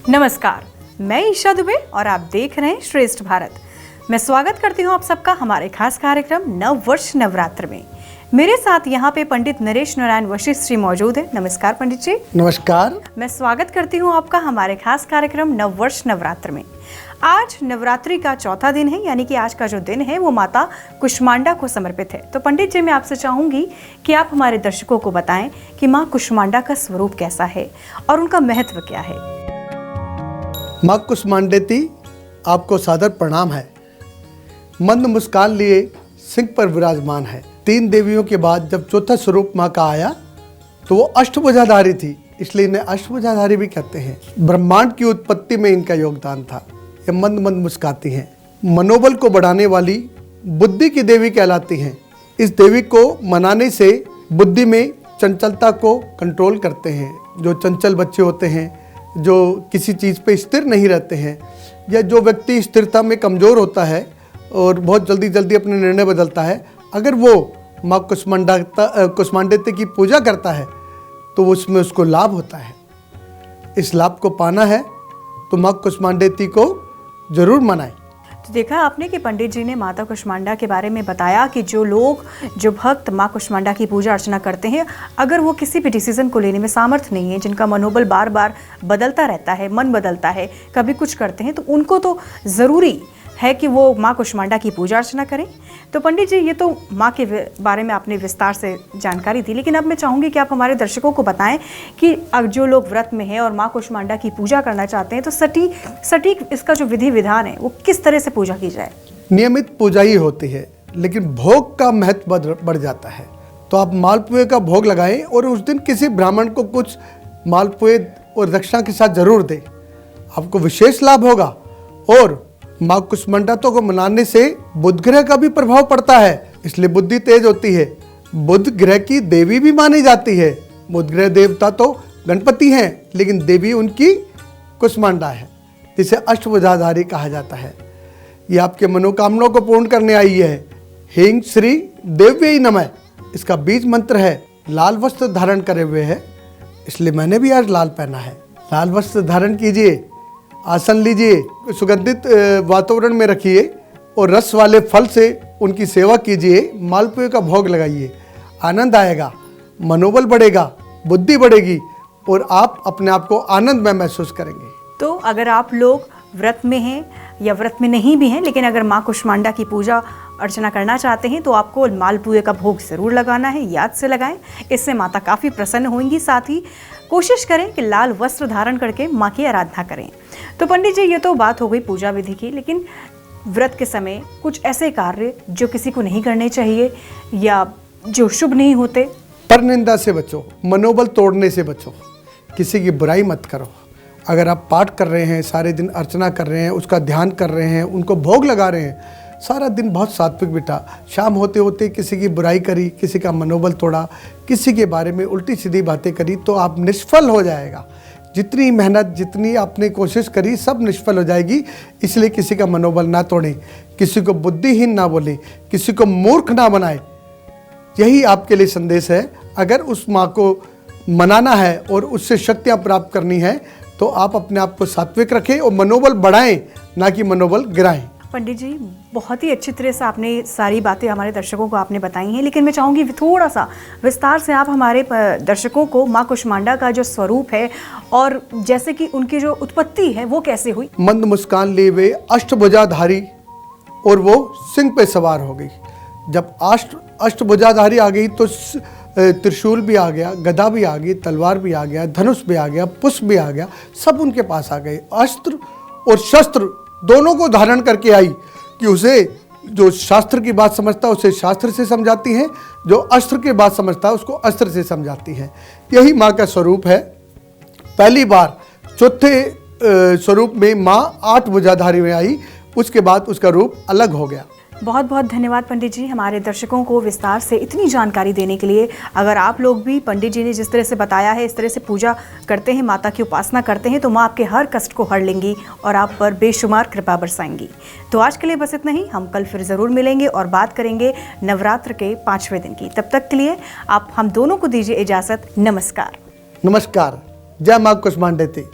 नमस्कार, मैं ईशा दुबे और आप देख रहे हैं श्रेष्ठ भारत। मैं स्वागत करती हूं आप सबका हमारे खास कार्यक्रम नव वर्ष नवरात्र में। मेरे साथ यहाँ पे पंडित नरेश नारायण वशिष्ठ जी मौजूद हैं। नमस्कार पंडित जी। नमस्कार। मैं स्वागत करती हूँ आपका हमारे खास कार्यक्रम नव वर्ष नवरात्र में। आज नवरात्रि का चौथा दिन है, यानी कि आज का जो दिन है वो माता कुष्मांडा को समर्पित है। तो पंडित जी, मैं आपसे चाहूंगी कि आप हमारे दर्शकों को बताएं कि माँ कुष्मांडा का स्वरूप कैसा है और उनका महत्व क्या है। माँ कुष्मांडेती आपको सादर प्रणाम है। मंद मुस्कान लिए सिंह पर विराजमान है। 3 देवियों के बाद जब चौथा स्वरूप माँ का आया तो वो अष्टभुजाधारी थी, इसलिए इन्हें अष्टभुजाधारी भी कहते हैं। ब्रह्मांड की उत्पत्ति में इनका योगदान था। ये मंद मंद मुस्काती हैं। मनोबल को बढ़ाने वाली बुद्धि की देवी कहलाती हैं। इस देवी को मनाने से बुद्धि में चंचलता को कंट्रोल करते हैं। जो चंचल बच्चे होते हैं, जो किसी चीज़ पे स्थिर नहीं रहते हैं, या जो व्यक्ति स्थिरता में कमज़ोर होता है और बहुत जल्दी जल्दी अपने निर्णय बदलता है, अगर वो माँ कुष्मांडेती की पूजा करता है तो उसमें उसको लाभ होता है। इस लाभ को पाना है तो माँ कुष्मांडेती को जरूर मनाएं। तो देखा आपने कि पंडित जी ने माता कुष्मांडा के बारे में बताया कि जो भक्त माँ कुष्मांडा की पूजा अर्चना करते हैं, अगर वो किसी भी डिसीजन को लेने में सामर्थ्य नहीं है, जिनका मनोबल बार बार बदलता रहता है, मन बदलता है, कभी कुछ करते हैं, तो उनको तो ज़रूरी है कि वो माँ कुष्मांडा की पूजा अर्चना करें। तो पंडित जी, ये तो माँ के बारे में आपने विस्तार से जानकारी दी, लेकिन अब मैं चाहूँगी कि आप हमारे दर्शकों को बताएं कि जो लोग व्रत में हैं और माँ कुष्मांडा की पूजा करना चाहते हैं, तो सटीक इसका जो विधि विधान है वो किस तरह से पूजा की जाए। नियमित पूजा ही होती है, लेकिन भोग का महत्व बढ़ जाता है। तो आप मालपुए का भोग लगाएं और उस दिन किसी ब्राह्मण को कुछ मालपुए और दक्षिणा के साथ जरूर दें, आपको विशेष लाभ होगा। और माँ कुष्मांडा को मनाने से बुध ग्रह का भी प्रभाव पड़ता है, इसलिए बुद्धि तेज होती है। बुध ग्रह की देवी भी मानी जाती है। बुध ग्रह देवता तो गणपति हैं, लेकिन देवी उनकी कुष्मांडा है, जिसे अष्टभुजाधारी कहा जाता है। ये आपके मनोकामनाओं को पूर्ण करने आई है। ह्रीं श्री देव्यै नमः इसका बीज मंत्र है। लाल वस्त्र धारण करे हुए है, इसलिए मैंने भी आज लाल पहना है। लाल वस्त्र धारण कीजिए, आसन लीजिए, सुगंधित वातावरण में रखिए और रस वाले फल से उनकी सेवा कीजिए। मालपुए का भोग लगाइए, आनंद आएगा, मनोबल बढ़ेगा, बुद्धि बढ़ेगी और आप अपने आप को आनंद में महसूस करेंगे। तो अगर आप लोग व्रत में हैं या व्रत में नहीं भी हैं, लेकिन अगर माँ कुष्मांडा की पूजा अर्चना करना चाहते हैं, तो आपको मालपुए का भोग ज़रूर लगाना है। याद से लगाएं, इससे माता काफ़ी प्रसन्न होंगी। साथ ही कोशिश करें कि लाल वस्त्र धारण करके माँ की आराधना करें। तो पंडित जी, ये तो बात हो गई पूजा विधि की, लेकिन व्रत के समय कुछ ऐसे कार्य जो किसी को नहीं करने चाहिए या जो शुभ नहीं होते। परनिंदा से बचो, मनोबल तोड़ने से बचो, किसी की बुराई मत करो। अगर आप पाठ कर रहे हैं, सारे दिन अर्चना कर रहे हैं, उसका ध्यान कर रहे हैं, उनको भोग लगा रहे हैं, सारा दिन बहुत सात्विक बिता, शाम होते होते किसी की बुराई करी, किसी का मनोबल तोड़ा, किसी के बारे में उल्टी सीधी बातें करी, तो आप निष्फल हो जाएगा। जितनी मेहनत, जितनी आपने कोशिश करी, सब निष्फल हो जाएगी। इसलिए किसी का मनोबल ना तोड़ें, किसी को बुद्धिहीन ना बोले, किसी को मूर्ख ना बनाए। यही आपके लिए संदेश है। अगर उस माँ को मनाना है और उससे शक्तियाँ प्राप्त करनी है, तो आप अपने आप को सात्विक रखें और मनोबल बढ़ाएं, ना कि मनोबल गिराएं। पंडित जी, बहुत ही अच्छी तरह से आपने सारी बातें हमारे दर्शकों को आपने बताई हैं, लेकिन मैं चाहूँगी थोड़ा सा विस्तार से आप हमारे दर्शकों को माँ कुष्मांडा का जो स्वरूप है और जैसे कि उनकी जो उत्पत्ति है वो कैसे हुई। मंद मुस्कान लिए हुए अष्टभुजाधारी और वो सिंह पे सवार हो गई। जब अष्टभुजाधारी आ गई तो त्रिशूल भी आ गया, गदा भी आ गई, तलवार भी आ गया, धनुष भी आ गया, पुष्प भी आ गया, सब उनके पास आ गए। अस्त्र और शस्त्र दोनों को धारण करके आई कि उसे जो शास्त्र की बात समझता है उसे शास्त्र से समझाती हैं, जो अस्त्र की बात समझता है उसको अस्त्र से समझाती हैं। यही माँ का स्वरूप है। पहली बार चौथे स्वरूप में माँ 8 भुजाधारी में आई, उसके बाद उसका रूप अलग हो गया। बहुत बहुत धन्यवाद पंडित जी, हमारे दर्शकों को विस्तार से इतनी जानकारी देने के लिए। अगर आप लोग भी पंडित जी ने जिस तरह से बताया है, इस तरह से पूजा करते हैं, माता की उपासना करते हैं, तो माँ आपके हर कष्ट को हर लेंगी और आप पर बेशुमार कृपा बरसाएंगी। तो आज के लिए बस इतना ही। हम कल फिर ज़रूर मिलेंगे और बात करेंगे नवरात्र के 5वें दिन की। तब तक के लिए आप हम दोनों को दीजिए इजाज़त। नमस्कार। नमस्कार। जय माँ कुष्मांडेती।